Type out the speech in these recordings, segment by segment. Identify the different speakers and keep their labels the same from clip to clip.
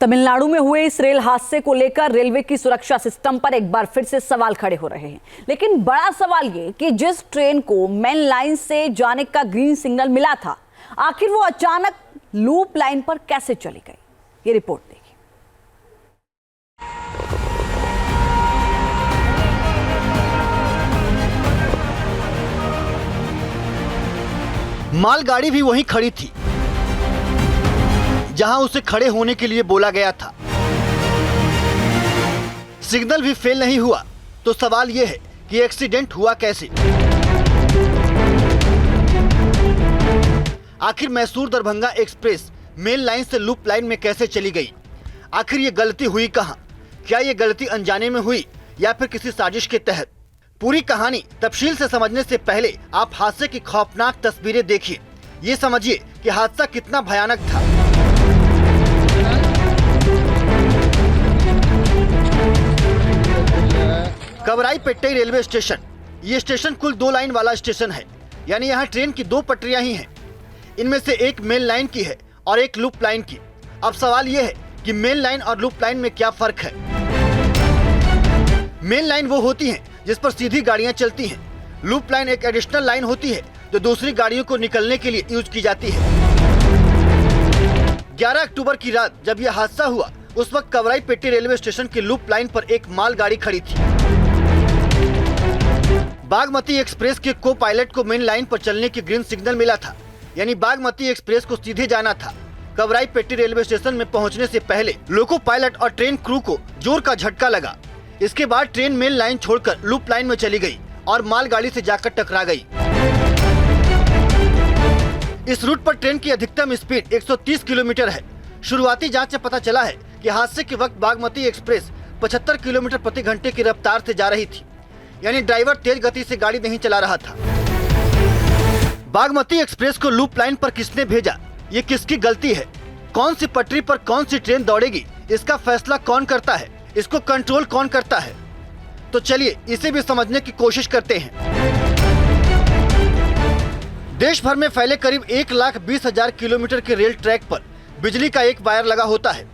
Speaker 1: तमिलनाडु में हुए इस रेल हादसे को लेकर रेलवे की सुरक्षा सिस्टम पर एक बार फिर से सवाल खड़े हो रहे हैं। लेकिन बड़ा सवाल ये कि जिस ट्रेन को मेन लाइन से जाने का ग्रीन सिग्नल मिला था, आखिर वो अचानक लूप लाइन पर कैसे चली गई? ये रिपोर्ट देखिए।
Speaker 2: मालगाड़ी भी वहीं खड़ी थी जहां उसे खड़े होने के लिए बोला गया था। सिग्नल भी फेल नहीं हुआ, तो सवाल यह है कि एक्सीडेंट हुआ कैसे? आखिर Mysore Darbhanga express main line से लूप लाइन में कैसे चली गई? आखिर ये गलती हुई कहां? क्या ये गलती अनजाने में हुई या फिर किसी साजिश के तहत? पूरी कहानी तफसील से समझने से पहले आप हादसे की खौफनाक तस्वीरें देखिए। ये समझिए कि हादसा कितना भयानक था। कवराईपेट्टई रेलवे स्टेशन। ये स्टेशन कुल 2 लाइन वाला स्टेशन है, यानी यहाँ ट्रेन की 2 पटरियां ही हैं। इनमें से एक मेन लाइन की है और एक लूप लाइन की। अब सवाल ये है कि मेन लाइन और लूप लाइन में क्या फर्क है? मेन लाइन वो होती है जिस पर सीधी गाड़ियां चलती हैं। लूप लाइन एक एडिशनल लाइन होती है जो दूसरी गाड़ियों को निकलने के लिए यूज की जाती है। 11 अक्टूबर की रात जब यह हादसा हुआ, उस वक्त कवराईपेट्टई रेलवे स्टेशन की लूप लाइन पर एक मालगाड़ी खड़ी थी। बागमती एक्सप्रेस के को पायलट को मेन लाइन पर चलने की ग्रीन सिग्नल मिला था, यानी बागमती एक्सप्रेस को सीधे जाना था। कवराईपेट्टई रेलवे स्टेशन में पहुंचने से पहले लोको पायलट और ट्रेन क्रू को जोर का झटका लगा। इसके बाद ट्रेन मेन लाइन छोड़कर लूप लाइन में चली गई और मालगाड़ी से जाकर टकरा गई। इस रूट पर ट्रेन की अधिकतम स्पीड 130 किलोमीटर है। शुरुआती जांच से पता चला है कि हादसे के वक्त बागमती एक्सप्रेस 75 किलोमीटर प्रति घंटे की रफ्तार से जा रही थी, यानी ड्राइवर तेज गति से गाड़ी नहीं चला रहा था। बागमती एक्सप्रेस को लूप लाइन पर किसने भेजा? ये किसकी गलती है? कौन सी पटरी पर कौन सी ट्रेन दौड़ेगी, इसका फैसला कौन करता है? इसको कंट्रोल कौन करता है? तो चलिए इसे भी समझने की कोशिश करते हैं। देश भर में फैले करीब 1,20,000 किलोमीटर के रेल ट्रैक पर बिजली का एक वायर लगा होता है।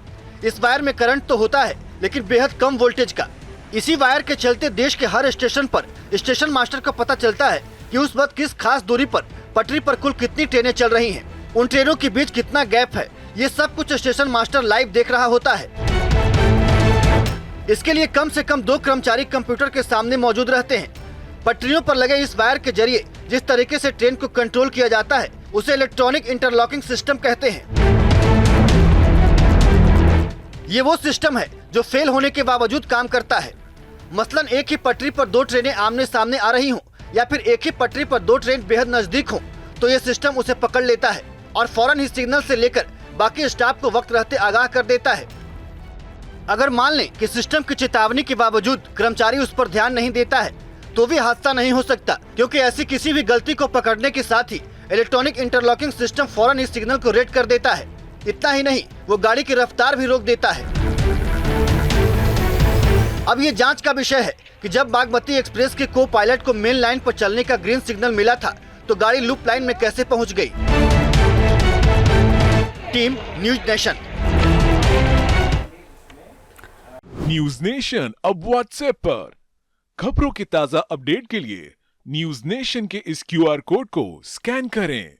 Speaker 2: इस वायर में करंट तो होता है, लेकिन बेहद कम वोल्टेज का। इसी वायर के चलते देश के हर स्टेशन पर स्टेशन मास्टर को पता चलता है कि उस वक्त किस खास दूरी पर पटरी पर कुल कितनी ट्रेनें चल रही हैं, उन ट्रेनों के बीच कितना गैप है। ये सब कुछ स्टेशन मास्टर लाइव देख रहा होता है। इसके लिए कम से कम 2 कर्मचारी कंप्यूटर के सामने मौजूद रहते हैं। पटरियों पर लगे इस वायर के जरिए जिस तरीके से ट्रेन को कंट्रोल किया जाता है, उसे इलेक्ट्रॉनिक इंटरलॉकिंग सिस्टम कहते हैं। ये वो सिस्टम है जो फेल होने के बावजूद काम करता है। मसलन एक ही पटरी पर 2 ट्रेनें आमने सामने आ रही हों या फिर एक ही पटरी पर 2 ट्रेन बेहद नजदीक हों, तो ये सिस्टम उसे पकड़ लेता है और फौरन ही सिग्नल से लेकर बाकी स्टाफ को वक्त रहते आगाह कर देता है। अगर मान लें कि सिस्टम की चेतावनी के बावजूद कर्मचारी उस पर ध्यान नहीं देता है, तो भी हादसा नहीं हो सकता, क्योंकि ऐसी किसी भी गलती को पकड़ने के साथ ही इलेक्ट्रॉनिक इंटरलॉकिंग सिस्टम फौरन इस सिग्नल को रेड कर देता है। इतना ही नहीं, वो गाड़ी की रफ्तार भी रोक देता है। अब ये जांच का विषय है कि जब बागमती एक्सप्रेस के को पायलट को मेन लाइन पर चलने का ग्रीन सिग्नल मिला था, तो गाड़ी लूप लाइन में कैसे पहुंच गई? Team news nation.
Speaker 3: News nation अब व्हाट्सएप पर खबरों के ताजा अपडेट के लिए न्यूज नेशन के इस QR कोड को स्कैन करें।